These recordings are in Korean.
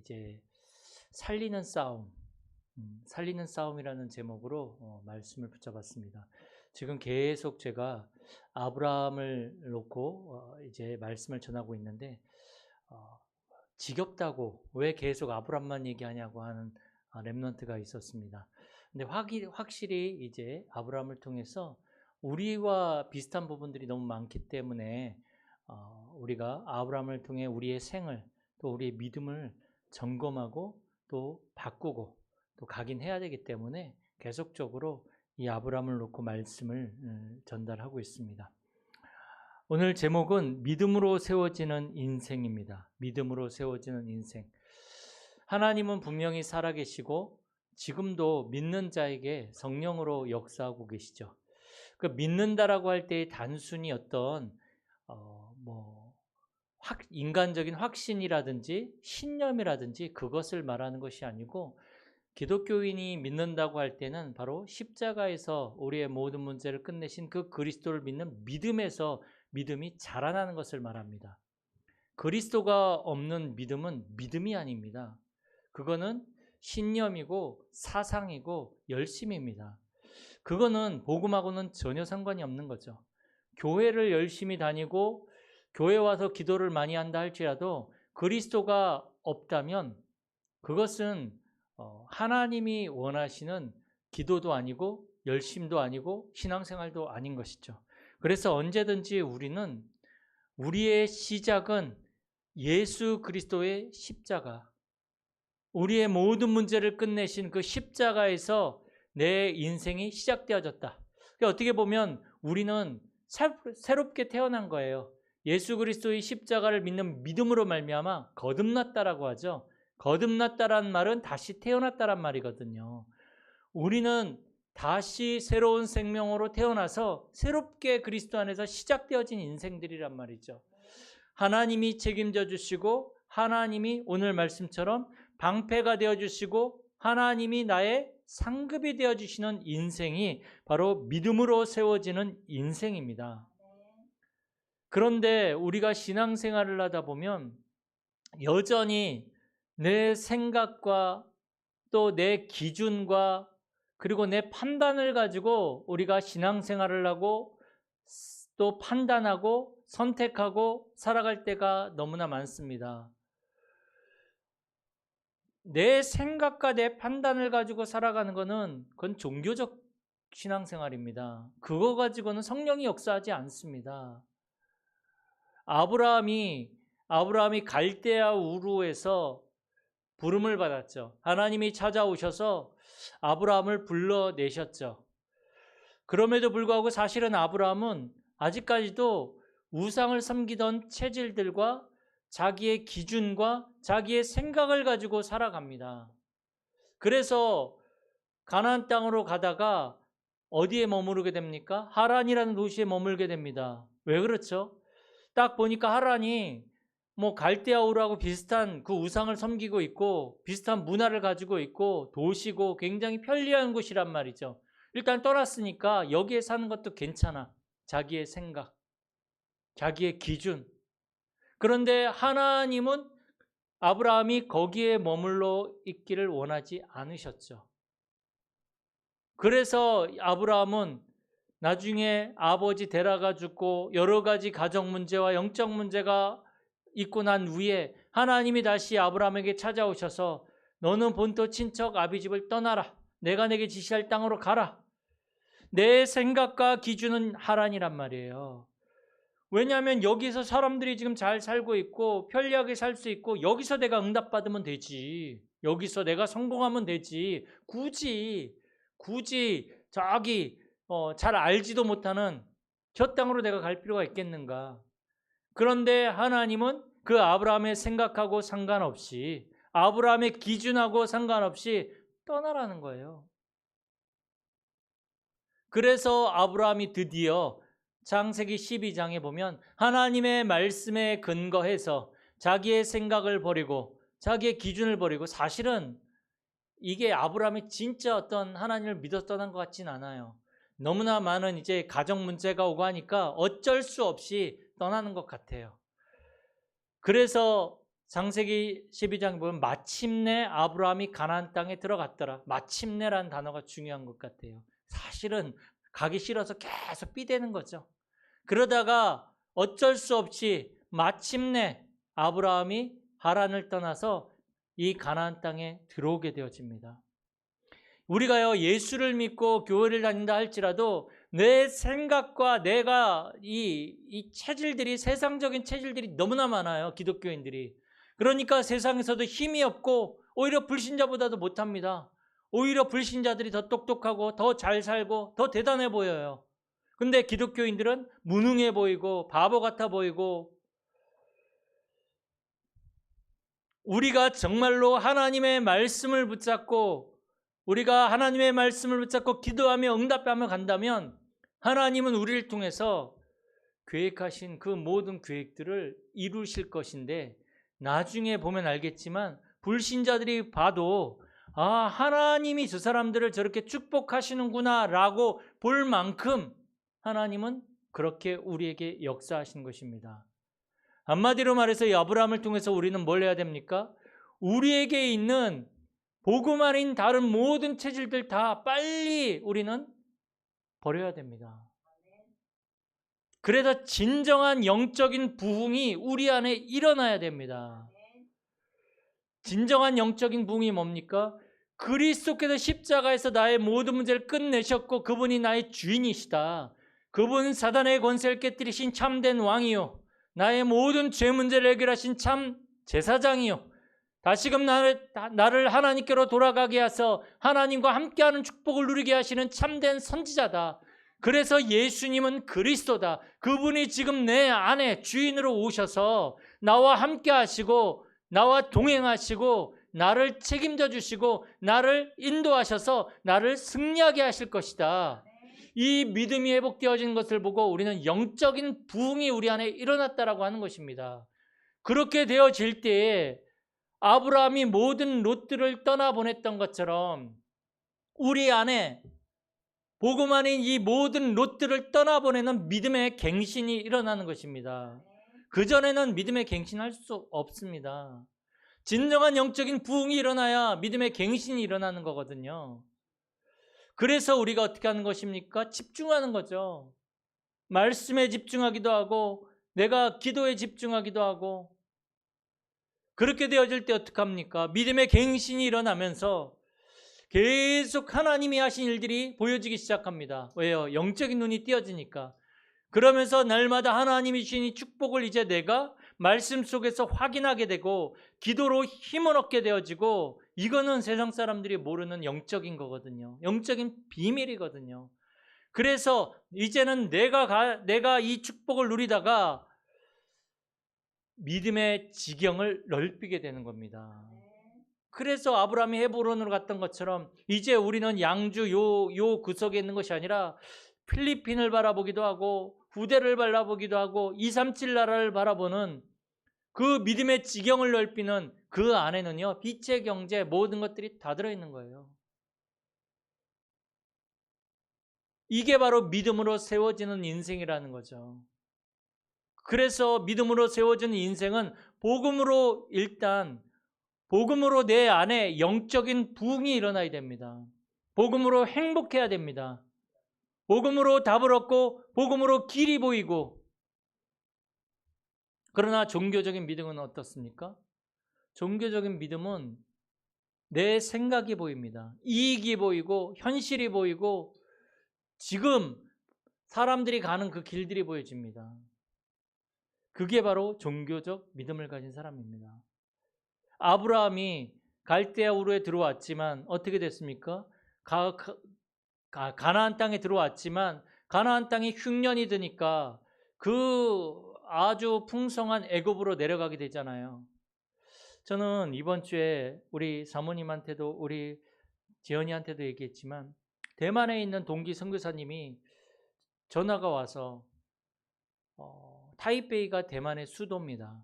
이제 살리는 싸움, 살리는 싸움이라는 제목으로 말씀을 붙잡았습니다. 지금 계속 제가 아브라함을 놓고 이제 말씀을 전하고 있는데 지겹다고 왜 계속 아브라함만 얘기하냐고 하는 렘넌트가 있었습니다. 근데 확실히 이제 아브라함을 통해서 우리와 비슷한 부분들이 너무 많기 때문에 우리가 아브라함을 통해 우리의 생을 또 우리의 믿음을 점검하고 또 바꾸고 또 각인해야 되기 때문에 계속적으로 이 아브라함을 놓고 말씀을 전달하고 있습니다. 오늘 제목은 믿음으로 세워지는 인생입니다. 믿음으로 세워지는 인생. 하나님은 분명히 살아계시고 지금도 믿는 자에게 성령으로 역사하고 계시죠. 그 믿는다라고 할 때 단순히 어떤 인간적인 확신이라든지 신념이라든지 그것을 말하는 것이 아니고 기독교인이 믿는다고 할 때는 바로 십자가에서 우리의 모든 문제를 끝내신 그 그리스도를 믿는 믿음에서 믿음이 자라나는 것을 말합니다. 그리스도가 없는 믿음은 믿음이 아닙니다. 그거는 신념이고 사상이고 열심입니다. 그거는 복음하고는 전혀 상관이 없는 거죠. 교회를 열심히 다니고 교회 와서 기도를 많이 한다 할지라도 그리스도가 없다면 그것은 하나님이 원하시는 기도도 아니고 열심도 아니고 신앙생활도 아닌 것이죠. 그래서 언제든지 우리는 우리의 시작은 예수 그리스도의 십자가, 우리의 모든 문제를 끝내신 그 십자가에서 내 인생이 시작되어졌다. 어떻게 보면 우리는 새롭게 태어난 거예요. 예수 그리스도의 십자가를 믿는 믿음으로 말미암아 거듭났다라고 하죠. 거듭났다라는 말은 다시 태어났다란 말이거든요. 우리는 다시 새로운 생명으로 태어나서 새롭게 그리스도 안에서 시작되어진 인생들이란 말이죠. 하나님이 책임져 주시고 하나님이 오늘 말씀처럼 방패가 되어 주시고 하나님이 나의 상급이 되어 주시는 인생이 바로 믿음으로 세워지는 인생입니다. 그런데 우리가 신앙생활을 하다 보면 여전히 내 생각과 또 내 기준과 그리고 내 판단을 가지고 우리가 신앙생활을 하고 또 판단하고 선택하고 살아갈 때가 너무나 많습니다. 내 생각과 내 판단을 가지고 살아가는 것은 그건 종교적 신앙생활입니다. 그거 가지고는 성령이 역사하지 않습니다. 아브라함이 갈대아 우르에서 부름을 받았죠. 하나님이 찾아오셔서 아브라함을 불러내셨죠. 그럼에도 불구하고 사실은 아브라함은 아직까지도 우상을 섬기던 체질들과 자기의 기준과 자기의 생각을 가지고 살아갑니다. 그래서 가나안 땅으로 가다가 어디에 머무르게 됩니까? 하란이라는 도시에 머물게 됩니다. 왜 그렇죠? 딱 보니까 하란이 갈대아우르하고 비슷한 그 우상을 섬기고 있고 비슷한 문화를 가지고 있고 도시고 굉장히 편리한 곳이란 말이죠. 일단 떠났으니까 여기에 사는 것도 괜찮아. 자기의 생각, 자기의 기준. 그런데 하나님은 아브라함이 거기에 머물러 있기를 원하지 않으셨죠. 그래서 아브라함은 나중에 아버지 데라가 죽고 여러 가지 가정 문제와 영적 문제가 있고 난 후에 하나님이 다시 아브라함에게 찾아오셔서 너는 본토 친척 아비집을 떠나라. 내가 내게 지시할 땅으로 가라. 내 생각과 기준은 하란이란 말이에요. 왜냐하면 여기서 사람들이 지금 잘 살고 있고 편리하게 살 수 있고 여기서 내가 응답받으면 되지. 여기서 내가 성공하면 되지. 굳이 저기 잘 알지도 못하는 저 땅으로 내가 갈 필요가 있겠는가. 그런데 하나님은 그 아브라함의 생각하고 상관없이 아브라함의 기준하고 상관없이 떠나라는 거예요. 그래서 아브라함이 드디어 창세기 12장에 보면 하나님의 말씀에 근거해서 자기의 생각을 버리고 자기의 기준을 버리고 사실은 이게 아브라함이 진짜 어떤 하나님을 믿어 떠난 것 같진 않아요. 너무나 많은 이제 가정 문제가 오고 하니까 어쩔 수 없이 떠나는 것 같아요. 그래서 창세기 12장 보면 마침내 아브라함이 가나안 땅에 들어갔더라. 마침내라는 단어가 중요한 것 같아요. 사실은 가기 싫어서 계속 삐대는 거죠. 그러다가 어쩔 수 없이 마침내 아브라함이 하란을 떠나서 이 가나안 땅에 들어오게 되어집니다. 우리가요, 예수를 믿고 교회를 다닌다 할지라도 내 생각과 내가 이 체질들이, 세상적인 체질들이 너무나 많아요. 기독교인들이. 그러니까 세상에서도 힘이 없고 오히려 불신자보다도 못합니다. 오히려 불신자들이 더 똑똑하고 더 잘 살고 더 대단해 보여요. 근데 기독교인들은 무능해 보이고 바보 같아 보이고, 우리가 정말로 하나님의 말씀을 붙잡고 기도하며 응답하며 간다면 하나님은 우리를 통해서 계획하신 그 모든 계획들을 이루실 것인데, 나중에 보면 알겠지만 불신자들이 봐도 하나님이 저 사람들을 저렇게 축복하시는구나 라고 볼 만큼 하나님은 그렇게 우리에게 역사하신 것입니다. 한마디로 말해서 이 아브라함을 통해서 우리는 뭘 해야 됩니까? 우리에게 있는 복음 아닌 다른 모든 체질들 다 빨리 우리는 버려야 됩니다. 그래서 진정한 영적인 부흥이 우리 안에 일어나야 됩니다. 진정한 영적인 부흥이 뭡니까? 그리스도께서 십자가에서 나의 모든 문제를 끝내셨고 그분이 나의 주인이시다. 그분은 사단의 권세를 깨뜨리신 참된 왕이요, 나의 모든 죄 문제를 해결하신 참 제사장이요, 다시금 나를 하나님께로 돌아가게 하셔서 하나님과 함께하는 축복을 누리게 하시는 참된 선지자다. 그래서 예수님은 그리스도다. 그분이 지금 내 안에 주인으로 오셔서 나와 함께 하시고 나와 동행하시고 나를 책임져 주시고 나를 인도하셔서 나를 승리하게 하실 것이다. 이 믿음이 회복되어진 것을 보고 우리는 영적인 부흥이 우리 안에 일어났다라고 하는 것입니다. 그렇게 되어질 때에 아브라함이 모든 롯들을 떠나보냈던 것처럼 우리 안에 복음 아닌 이 모든 롯들을 떠나보내는 믿음의 갱신이 일어나는 것입니다. 그전에는 믿음의 갱신할 수 없습니다. 진정한 영적인 부흥이 일어나야 믿음의 갱신이 일어나는 거거든요. 그래서 우리가 어떻게 하는 것입니까? 집중하는 거죠. 말씀에 집중하기도 하고 내가 기도에 집중하기도 하고, 그렇게 되어질 때 어떻게 합니까? 믿음의 갱신이 일어나면서 계속 하나님이 하신 일들이 보여지기 시작합니다. 왜요? 영적인 눈이 띄어지니까. 그러면서 날마다 하나님이 주신 이 축복을 이제 내가 말씀 속에서 확인하게 되고 기도로 힘을 얻게 되어지고, 이거는 세상 사람들이 모르는 영적인 거거든요. 영적인 비밀이거든요. 그래서 이제는 내가 이 축복을 누리다가 믿음의 지경을 넓히게 되는 겁니다. 그래서 아브라함이 헤브론으로 갔던 것처럼 이제 우리는 양주 요 구석에 있는 것이 아니라 필리핀을 바라보기도 하고 후대를 바라보기도 하고 237 나라를 바라보는 그 믿음의 지경을 넓히는 그 안에는요, 빛의 경제 모든 것들이 다 들어있는 거예요. 이게 바로 믿음으로 세워지는 인생이라는 거죠. 그래서 믿음으로 세워지는 인생은 복음으로 내 안에 영적인 부흥이 일어나야 됩니다. 복음으로 행복해야 됩니다. 복음으로 답을 얻고 복음으로 길이 보이고. 그러나 종교적인 믿음은 어떻습니까? 종교적인 믿음은 내 생각이 보입니다. 이익이 보이고 현실이 보이고 지금 사람들이 가는 그 길들이 보여집니다. 그게 바로 종교적 믿음을 가진 사람입니다. 아브라함이 갈대아 우르에 들어왔지만 어떻게 됐습니까? 가나안 땅에 들어왔지만 가나안 땅이 흉년이 드니까 그 아주 풍성한 애굽으로 내려가게 되잖아요. 저는 이번 주에 우리 사모님한테도 우리 지연이한테도 얘기했지만 대만에 있는 동기 선교사님이 전화가 와서 타이베이가 대만의 수도입니다.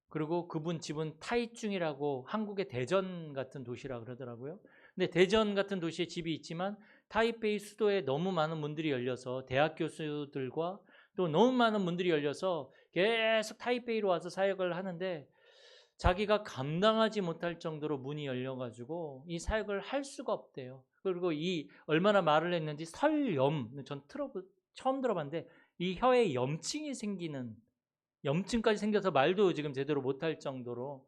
그리고 그분 집은 타이중이라고 한국의 대전 같은 도시라 그러더라고요. 근데 대전 같은 도시에 집이 있지만 타이베이 수도에 너무 많은 문들이 열려서 대학 교수들과 또 너무 많은 문들이 열려서 계속 타이베이로 와서 사역을 하는데 자기가 감당하지 못할 정도로 문이 열려가지고 이 사역을 할 수가 없대요. 그리고 이 얼마나 말을 했는지 설염, 전 처음 들어봤는데 이 혀에 염증이 생기는, 염증까지 생겨서 말도 지금 제대로 못할 정도로.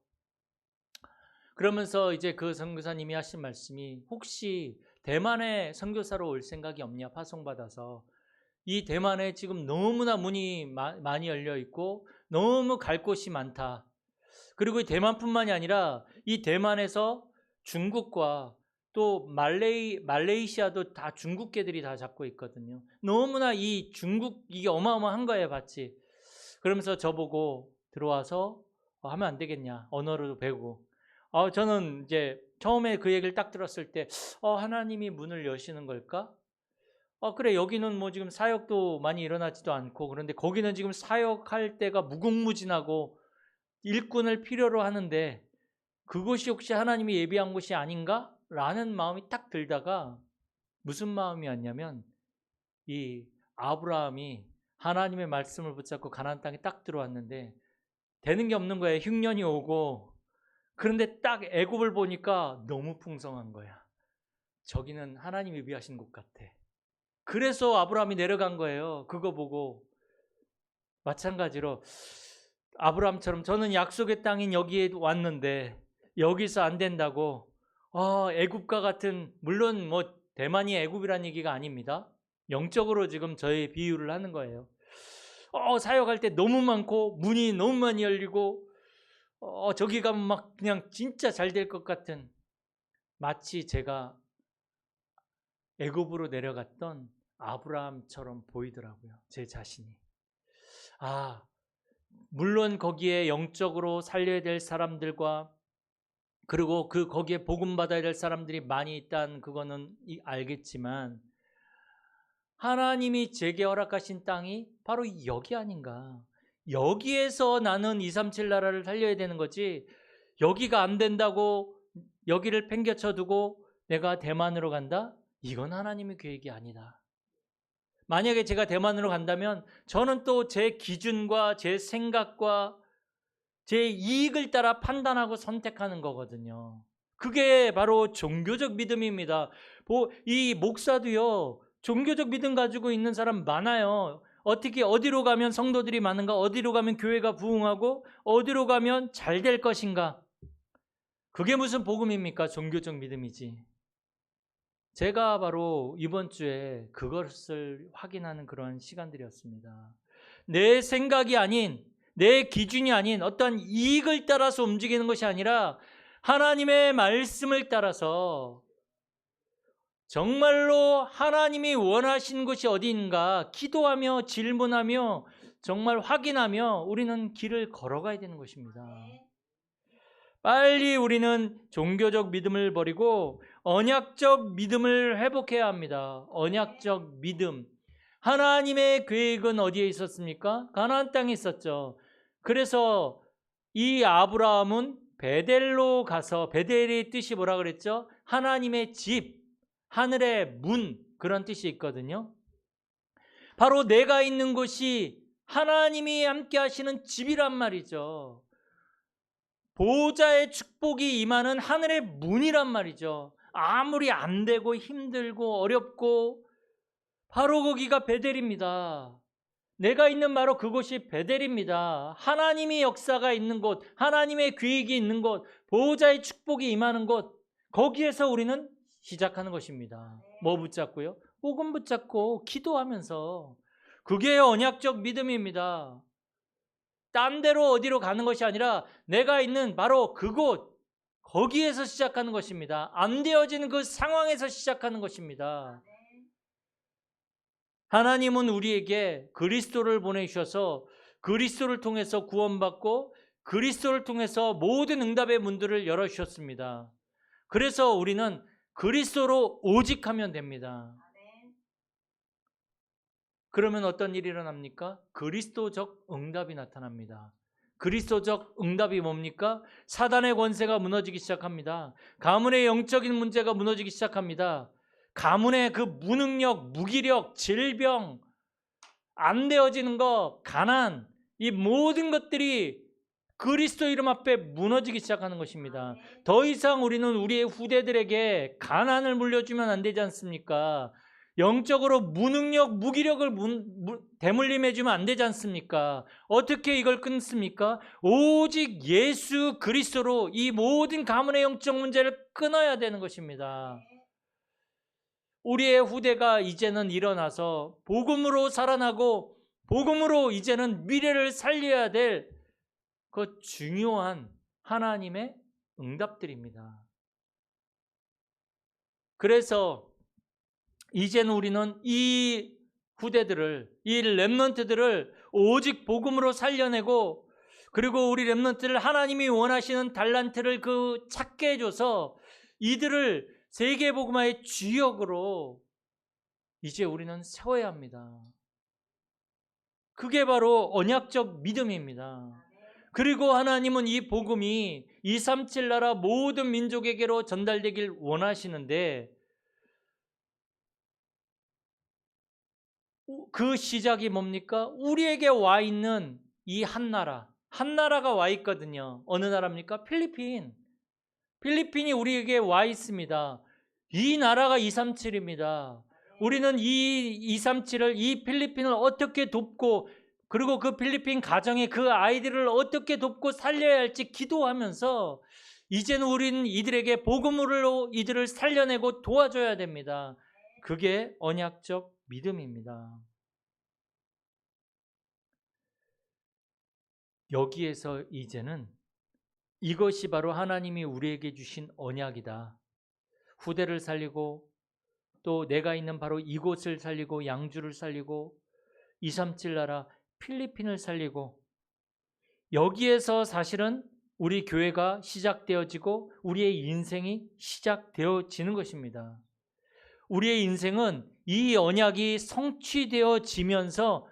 그러면서 이제 그 선교사님이 하신 말씀이, 혹시 대만에 선교사로 올 생각이 없냐, 파송받아서. 이 대만에 지금 너무나 문이 많이 열려 있고 너무 갈 곳이 많다. 그리고 이 대만뿐만이 아니라 이 대만에서 중국과 또 말레이시아도 다 중국계들이 다 잡고 있거든요. 너무나 이 중국, 이게 어마어마한 거예요, 밭이. 그러면서 저보고 들어와서 하면 안 되겠냐, 언어를 배우고. 저는 이제 처음에 그 얘기를 딱 들었을 때 하나님이 문을 여시는 걸까? 그래, 여기는 뭐 지금 사역도 많이 일어나지도 않고, 그런데 거기는 지금 사역할 때가 무궁무진하고 일꾼을 필요로 하는데 그것이 혹시 하나님이 예비한 곳이 아닌가? 라는 마음이 딱 들다가, 무슨 마음이었냐면, 이 아브라함이 하나님의 말씀을 붙잡고 가나안 땅에 딱 들어왔는데 되는 게 없는 거예요. 흉년이 오고. 그런데 딱 애굽을 보니까 너무 풍성한 거야. 저기는 하나님이 예비하신 곳 같아. 그래서 아브라함이 내려간 거예요. 그거 보고. 마찬가지로 아브라함처럼 저는 약속의 땅인 여기에 왔는데 여기서 안 된다고, 애굽과 같은, 물론 뭐 대만이 애굽이란 얘기가 아닙니다. 영적으로 지금 저희 비유를 하는 거예요. 사역할 때 너무 많고 문이 너무 많이 열리고 저기 가면 막 그냥 진짜 잘 될 것 같은, 마치 제가 애굽으로 내려갔던 아브라함처럼 보이더라고요, 제 자신이. 물론 거기에 영적으로 살려야 될 사람들과, 그리고 거기에 복음 받아야 될 사람들이 많이 있다는 그거는 알겠지만, 하나님이 제게 허락하신 땅이 바로 여기 아닌가. 여기에서 나는 237 나라를 살려야 되는 거지, 여기가 안 된다고 여기를 팽개쳐 두고 내가 대만으로 간다? 이건 하나님의 계획이 아니다. 만약에 제가 대만으로 간다면 저는 또 제 기준과 제 생각과 제 이익을 따라 판단하고 선택하는 거거든요. 그게 바로 종교적 믿음입니다. 이 목사도요, 종교적 믿음 가지고 있는 사람 많아요. 어디로 가면 성도들이 많은가? 어디로 가면 교회가 부흥하고? 어디로 가면 잘 될 것인가? 그게 무슨 복음입니까? 종교적 믿음이지. 제가 바로 이번 주에 그것을 확인하는 그런 시간들이었습니다. 내 생각이 아닌, 내 기준이 아닌 어떤 이익을 따라서 움직이는 것이 아니라 하나님의 말씀을 따라서 정말로 하나님이 원하시는 것이 어디인가 기도하며 질문하며 정말 확인하며 우리는 길을 걸어가야 되는 것입니다. 빨리 우리는 종교적 믿음을 버리고 언약적 믿음을 회복해야 합니다. 언약적 믿음. 하나님의 계획은 어디에 있었습니까? 가나안 땅에 있었죠. 그래서 이 아브라함은 베델로 가서, 베델의 뜻이 뭐라 그랬죠? 하나님의 집, 하늘의 문, 그런 뜻이 있거든요. 바로 내가 있는 곳이 하나님이 함께 하시는 집이란 말이죠. 보호자의 축복이 임하는 하늘의 문이란 말이죠. 아무리 안 되고 힘들고 어렵고 바로 거기가 베델입니다. 내가 있는 바로 그곳이 베델입니다. 하나님의 역사가 있는 곳, 하나님의 계획이 있는 곳, 보호자의 축복이 임하는 곳, 거기에서 우리는 시작하는 것입니다. 뭐 붙잡고요? 복음 붙잡고 기도하면서. 그게 언약적 믿음입니다. 딴 데로 어디로 가는 것이 아니라 내가 있는 바로 그곳, 거기에서 시작하는 것입니다. 안 되어지는 그 상황에서 시작하는 것입니다. 하나님은 우리에게 그리스도를 보내주셔서 그리스도를 통해서 구원받고 그리스도를 통해서 모든 응답의 문들을 열어주셨습니다. 그래서 우리는 그리스도로 오직 하면 됩니다. 그러면 어떤 일이 일어납니까? 그리스도적 응답이 나타납니다. 그리스도적 응답이 뭡니까? 사단의 권세가 무너지기 시작합니다. 가문의 영적인 문제가 무너지기 시작합니다. 가문의 그 무능력, 무기력, 질병, 안 되어지는 것, 가난, 이 모든 것들이 그리스도 이름 앞에 무너지기 시작하는 것입니다. 더 이상 우리는 우리의 후대들에게 가난을 물려주면 안 되지 않습니까? 영적으로 무능력, 무기력을 대물림해주면 안 되지 않습니까? 어떻게 이걸 끊습니까? 오직 예수 그리스도로 이 모든 가문의 영적 문제를 끊어야 되는 것입니다. 우리의 후대가 이제는 일어나서 복음으로 살아나고 복음으로 이제는 미래를 살려야 될 그 중요한 하나님의 응답들입니다. 그래서 이제는 우리는 이 후대들을, 이 렘넌트들을 오직 복음으로 살려내고, 그리고 우리 렘넌트를 하나님이 원하시는 달란트를 그 찾게 해줘서 이들을 세계복음화의 주역으로 이제 우리는 세워야 합니다. 그게 바로 언약적 믿음입니다. 그리고 하나님은 이 복음이 237 나라 모든 민족에게로 전달되길 원하시는데, 그 시작이 뭡니까? 우리에게 와 있는 이 한 나라가 와 있거든요. 어느 나라입니까? 필리핀이 우리에게 와 있습니다. 이 나라가 237입니다. 우리는 이 237을, 이 필리핀을 어떻게 돕고, 그리고 그 필리핀 가정의 그 아이들을 어떻게 돕고 살려야 할지 기도하면서 이제는 우리는 이들에게 복음으로 이들을 살려내고 도와줘야 됩니다. 그게 언약적 믿음입니다. 여기에서 이제는 이것이 바로 하나님이 우리에게 주신 언약이다. 후대를 살리고 또 내가 있는 바로 이곳을 살리고 양주를 살리고 237 나라 필리핀을 살리고, 여기에서 사실은 우리 교회가 시작되어지고 우리의 인생이 시작되어지는 것입니다. 우리의 인생은 이 언약이 성취되어지면서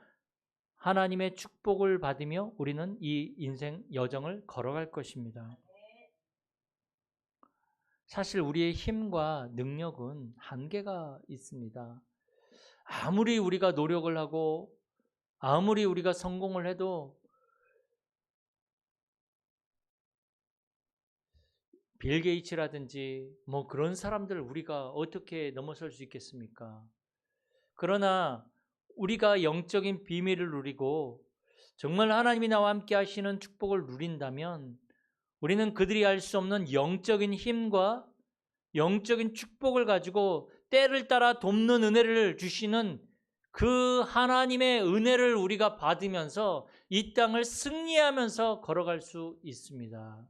하나님의 축복을 받으며 우리는 이 인생 여정을 걸어갈 것입니다. 사실 우리의 힘과 능력은 한계가 있습니다. 아무리 우리가 노력을 하고 아무리 우리가 성공을 해도 빌 게이츠라든지 뭐 그런 사람들 우리가 어떻게 넘어설 수 있겠습니까? 그러나 우리가 영적인 비밀을 누리고 정말 하나님이 나와 함께 하시는 축복을 누린다면 우리는 그들이 알 수 없는 영적인 힘과 영적인 축복을 가지고 때를 따라 돕는 은혜를 주시는 그 하나님의 은혜를 우리가 받으면서 이 땅을 승리하면서 걸어갈 수 있습니다.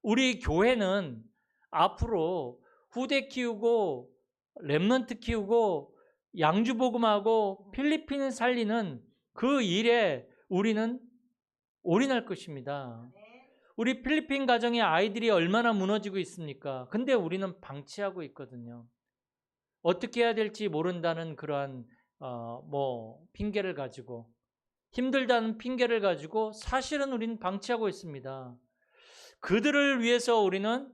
우리 교회는 앞으로 후대 키우고 렘넌트 키우고 양주 복음하고 필리핀을 살리는 그 일에 우리는 올인할 것입니다. 우리 필리핀 가정의 아이들이 얼마나 무너지고 있습니까? 근데 우리는 방치하고 있거든요. 어떻게 해야 될지 모른다는 그러한 핑계를 가지고, 힘들다는 핑계를 가지고 사실은 우리는 방치하고 있습니다. 그들을 위해서 우리는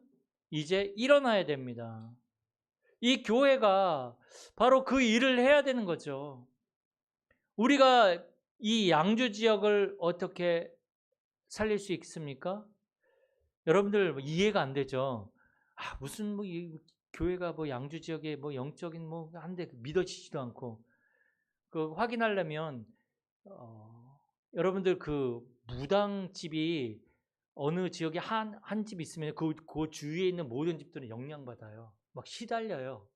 이제 일어나야 됩니다. 이 교회가 바로 그 일을 해야 되는 거죠. 우리가 이 양주 지역을 어떻게 살릴 수 있습니까? 여러분들 이해가 안 되죠. 무슨 이 교회가 양주 지역에 영적인 한데 믿어지지도 않고, 그 확인하려면 여러분들 그 무당집이 어느 지역에 한 집 있으면 그 주위에 있는 모든 집들은 영향받아요. 막 시달려요.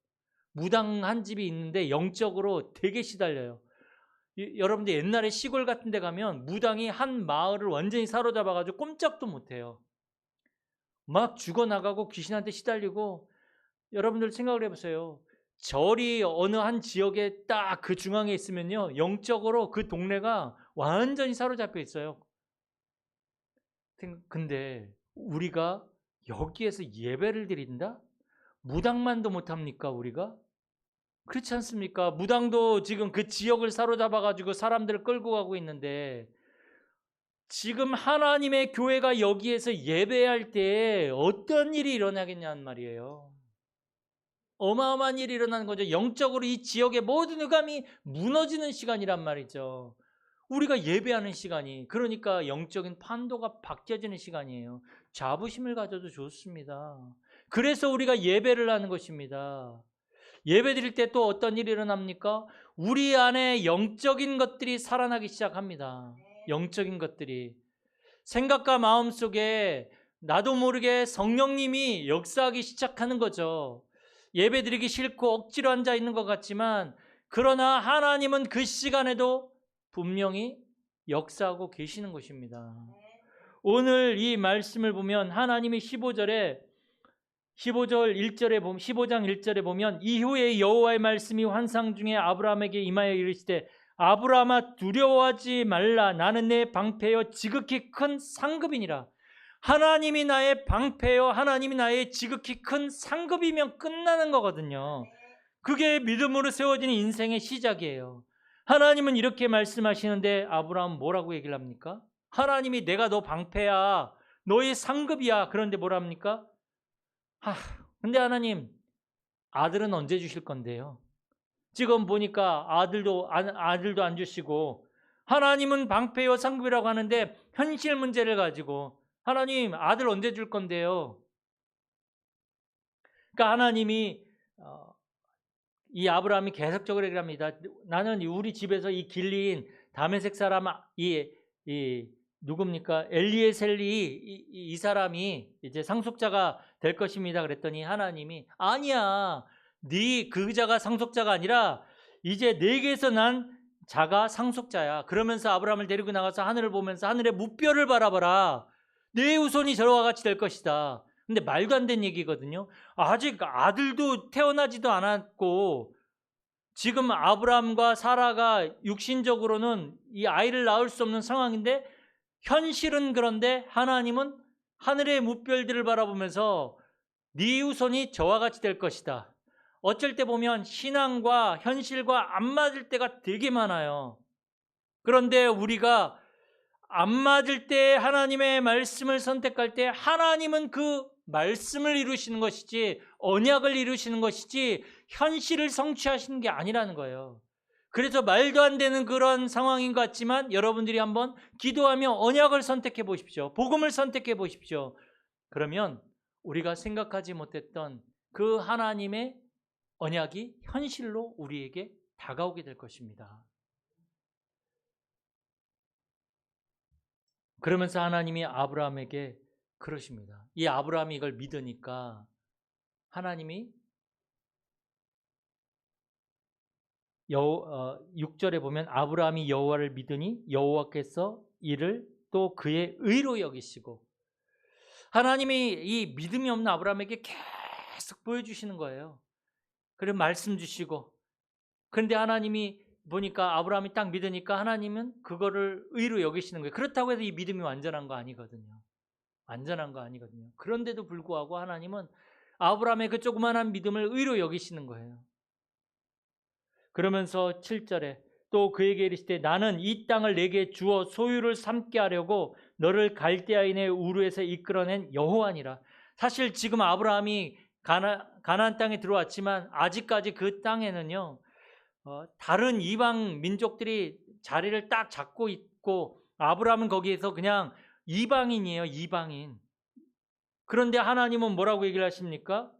무당 한 집이 있는데 영적으로 되게 시달려요. 여러분들 옛날에 시골 같은 데 가면 무당이 한 마을을 완전히 사로잡아가지고 꼼짝도 못해요. 막 죽어나가고 귀신한테 시달리고. 여러분들 생각을 해보세요. 절이 어느 한 지역에 딱 그 중앙에 있으면요, 영적으로 그 동네가 완전히 사로잡혀 있어요. 근데 우리가 여기에서 예배를 드린다? 무당만도 못합니까 우리가? 그렇지 않습니까? 무당도 지금 그 지역을 사로잡아가지고 사람들을 끌고 가고 있는데, 지금 하나님의 교회가 여기에서 예배할 때 어떤 일이 일어나겠냐는 말이에요. 어마어마한 일이 일어나는 거죠. 영적으로 이 지역의 모든 흑암이 무너지는 시간이란 말이죠. 우리가 예배하는 시간이, 그러니까 영적인 판도가 바뀌어지는 시간이에요. 자부심을 가져도 좋습니다. 그래서 우리가 예배를 하는 것입니다. 예배 드릴 때 또 어떤 일이 일어납니까? 우리 안에 영적인 것들이 살아나기 시작합니다. 영적인 것들이. 생각과 마음 속에 나도 모르게 성령님이 역사하기 시작하는 거죠. 예배 드리기 싫고 억지로 앉아 있는 것 같지만, 그러나 하나님은 그 시간에도 분명히 역사하고 계시는 것입니다. 오늘 이 말씀을 보면 하나님이 15절 1절에 보면, 15장 1절에 보면, 이후에 여호와의 말씀이 환상 중에 아브라함에게 임하여 이르시되 아브라함아 두려워하지 말라. 나는 내 방패여 지극히 큰 상급이니라. 하나님이 나의 방패여, 하나님이 나의 지극히 큰 상급이면 끝나는 거거든요. 그게 믿음으로 세워진 인생의 시작이에요. 하나님은 이렇게 말씀하시는데 아브라함 뭐라고 얘기를 합니까? 하나님이 내가 너 방패야, 너의 상급이야. 그런데 뭐라 합니까? 근데 하나님, 아들은 언제 주실 건데요? 지금 보니까 아들도 안 주시고, 하나님은 방패요 상급이라고 하는데 현실 문제를 가지고 하나님, 아들 언제 줄 건데요? 그러니까 하나님이 이 아브라함이 계속적으로 얘기합니다. 나는 우리 집에서 이 길린 다메섹 사람 이 누굽니까? 엘리에셀리 이 사람이 이제 상속자가 될 것입니다. 그랬더니 하나님이 아니야. 네 그 자가 상속자가 아니라 이제 내게서 난 자가 상속자야. 그러면서 아브라함을 데리고 나가서 하늘을 보면서 하늘의 무뼈를 바라봐라. 내 후손이 저와 같이 될 것이다. 근데 말도 안 되는 얘기거든요. 아직 아들도 태어나지도 않았고 지금 아브라함과 사라가 육신적으로는 이 아이를 낳을 수 없는 상황인데, 현실은 그런데 하나님은 하늘의 무별들을 바라보면서 네 후손이 저와 같이 될 것이다. 어쩔 때 보면 신앙과 현실과 안 맞을 때가 되게 많아요. 그런데 우리가 안 맞을 때 하나님의 말씀을 선택할 때 하나님은 그 말씀을 이루시는 것이지, 언약을 이루시는 것이지 현실을 성취하시는 게 아니라는 거예요. 그래서 말도 안 되는 그런 상황인 것 같지만 여러분들이 한번 기도하며 언약을 선택해 보십시오. 복음을 선택해 보십시오. 그러면 우리가 생각하지 못했던 그 하나님의 언약이 현실로 우리에게 다가오게 될 것입니다. 그러면서 하나님이 아브라함에게 그러십니다. 이 아브라함이 이걸 믿으니까 하나님이 6절에 보면 아브라함이 여호와를 믿으니 여호와께서 이를 또 그의 의로 여기시고, 하나님이 이 믿음이 없는 아브라함에게 계속 보여주시는 거예요. 그리고 말씀 주시고, 그런데 하나님이 보니까 아브라함이 딱 믿으니까 하나님은 그거를 의로 여기시는 거예요. 그렇다고 해서 이 믿음이 완전한 거 아니거든요. 완전한 거 아니거든요. 그런데도 불구하고 하나님은 아브라함의 그 조그만한 믿음을 의로 여기시는 거예요. 그러면서 7절에 또 그에게 이르시되 나는 이 땅을 내게 주어 소유를 삼게 하려고 너를 갈대아인의 우르에서 이끌어낸 여호와니라. 사실 지금 아브라함이 가나안 땅에 들어왔지만 아직까지 그 땅에는요 다른 이방 민족들이 자리를 딱 잡고 있고, 아브라함은 거기에서 그냥 이방인이에요. 이방인. 그런데 하나님은 뭐라고 얘기를 하십니까?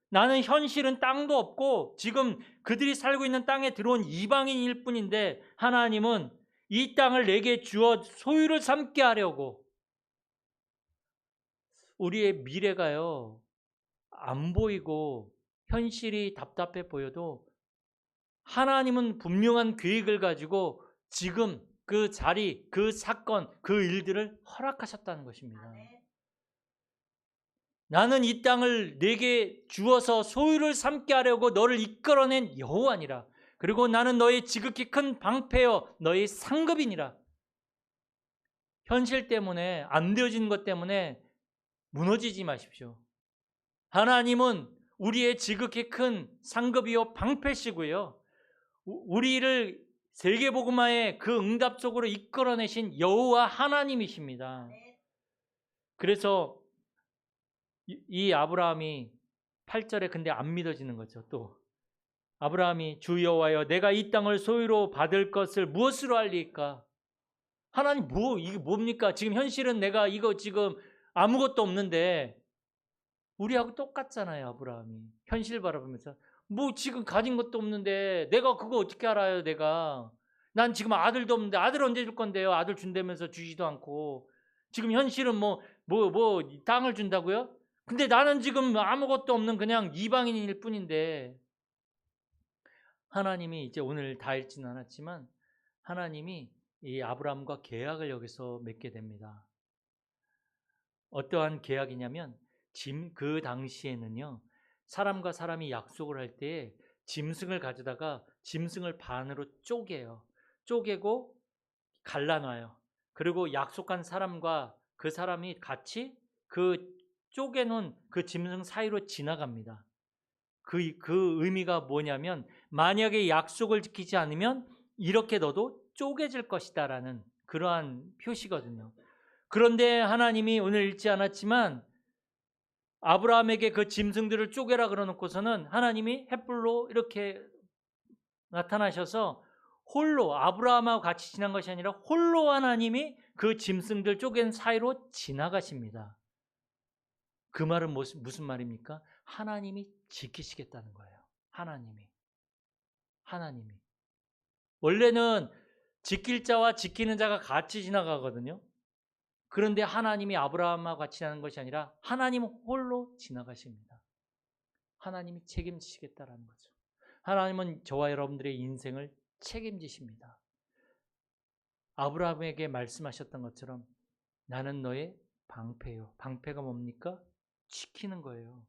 나는 현실은 땅도 없고 지금 그들이 살고 있는 땅에 들어온 이방인일 뿐인데 하나님은 이 땅을 내게 주어 소유를 삼게 하려고. 우리의 미래가요 안 보이고 현실이 답답해 보여도 하나님은 분명한 계획을 가지고 지금 그 자리, 그 사건, 그 일들을 허락하셨다는 것입니다. 나는 이 땅을 내게 주어서 소유를 삼게 하려고 너를 이끌어낸 여호와니라. 그리고 나는 너의 지극히 큰 방패여 너의 상급이니라. 현실 때문에 안 되어진 것 때문에 무너지지 마십시오. 하나님은 우리의 지극히 큰 상급이요 방패시고요, 우리를 세계복음화의 그 응답 속으로 이끌어내신 여호와 하나님이십니다. 그래서 이 아브라함이 8절에 근데 안 믿어지는 거죠. 또 아브라함이 주 여호와여 내가 이 땅을 소유로 받을 것을 무엇으로 알리까? 하나님 이게 뭡니까? 지금 현실은 내가 이거 지금 아무것도 없는데 우리하고 똑같잖아요. 아브라함이 현실 바라보면서 지금 가진 것도 없는데 내가 그거 어떻게 알아요? 난 지금 아들도 없는데 아들 언제 줄 건데요? 아들 준다면서 주지도 않고 지금 현실은 땅을 준다고요? 근데 나는 지금 아무것도 없는 그냥 이방인일 뿐인데 하나님이 이제 오늘 다 읽지는 않았지만 하나님이 이 아브라함과 계약을 여기서 맺게 됩니다. 어떠한 계약이냐면 그 당시에는요, 사람과 사람이 약속을 할 때 짐승을 가져다가 짐승을 반으로 쪼개고 갈라놔요. 그리고 약속한 사람과 그 사람이 같이 그 쪼개놓은 그 짐승 사이로 지나갑니다. 그 의미가 뭐냐면 만약에 약속을 지키지 않으면 이렇게 너도 쪼개질 것이다라는 그러한 표시거든요. 그런데 하나님이 오늘 읽지 않았지만 아브라함에게 그 짐승들을 쪼개라 그러놓고서는 하나님이 횃불로 이렇게 나타나셔서 홀로 아브라함하고 같이 지난 것이 아니라 홀로 하나님이 그 짐승들 쪼갠 사이로 지나가십니다. 그 말은 무슨 말입니까? 하나님이 지키시겠다는 거예요. 하나님이. 원래는 지킬 자와 지키는 자가 같이 지나가거든요. 그런데 하나님이 아브라함하고 같이 지나는 것이 아니라 하나님 홀로 지나가십니다. 하나님이 책임지시겠다라는 거죠. 하나님은 저와 여러분들의 인생을 책임지십니다. 아브라함에게 말씀하셨던 것처럼 나는 너의 방패요. 방패가 뭡니까? 지키는 거예요.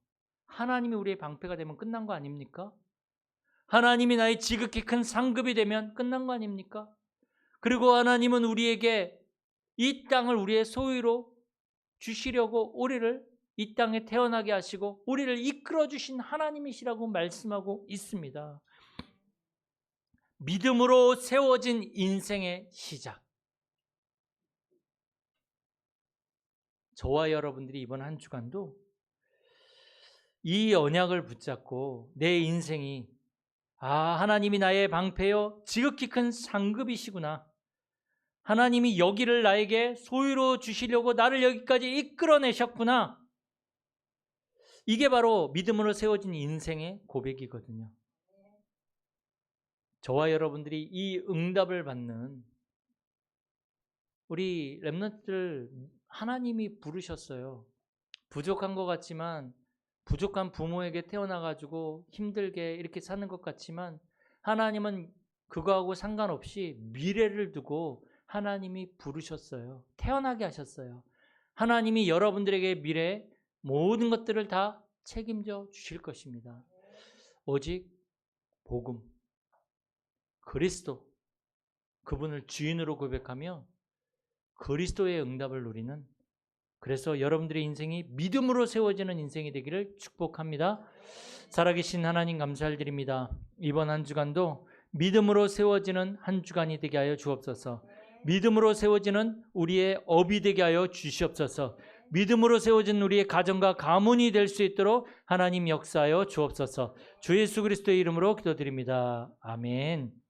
하나님이 우리의 방패가 되면 끝난 거 아닙니까? 하나님이 나의 지극히 큰 상급이 되면 끝난 거 아닙니까? 그리고 하나님은 우리에게 이 땅을 우리의 소유로 주시려고 우리를 이 땅에 태어나게 하시고 우리를 이끌어 주신 하나님이시라고 말씀하고 있습니다. 믿음으로 세워진 인생의 시작. 저와 여러분들이 이번 한 주간도 이 언약을 붙잡고 내 인생이 하나님이 나의 방패요 지극히 큰 상급이시구나. 하나님이 여기를 나에게 소유로 주시려고 나를 여기까지 이끌어내셨구나. 이게 바로 믿음으로 세워진 인생의 고백이거든요. 저와 여러분들이 이 응답을 받는 우리 렘넌트들 하나님이 부르셨어요. 부족한 것 같지만 부족한 부모에게 태어나가지고 힘들게 이렇게 사는 것 같지만 하나님은 그거하고 상관없이 미래를 두고 하나님이 부르셨어요. 태어나게 하셨어요. 하나님이 여러분들에게 미래 모든 것들을 다 책임져 주실 것입니다. 오직 복음, 그리스도, 그분을 주인으로 고백하며 그리스도의 응답을 누리는, 그래서 여러분들의 인생이 믿음으로 세워지는 인생이 되기를 축복합니다. 살아계신 하나님 감사드립니다. 이번 한 주간도 믿음으로 세워지는 한 주간이 되게 하여 주옵소서. 믿음으로 세워지는 우리의 업이 되게 하여 주시옵소서. 믿음으로 세워진 우리의 가정과 가문이 될 수 있도록 하나님 역사하여 주옵소서. 주 예수 그리스도의 이름으로 기도드립니다. 아멘.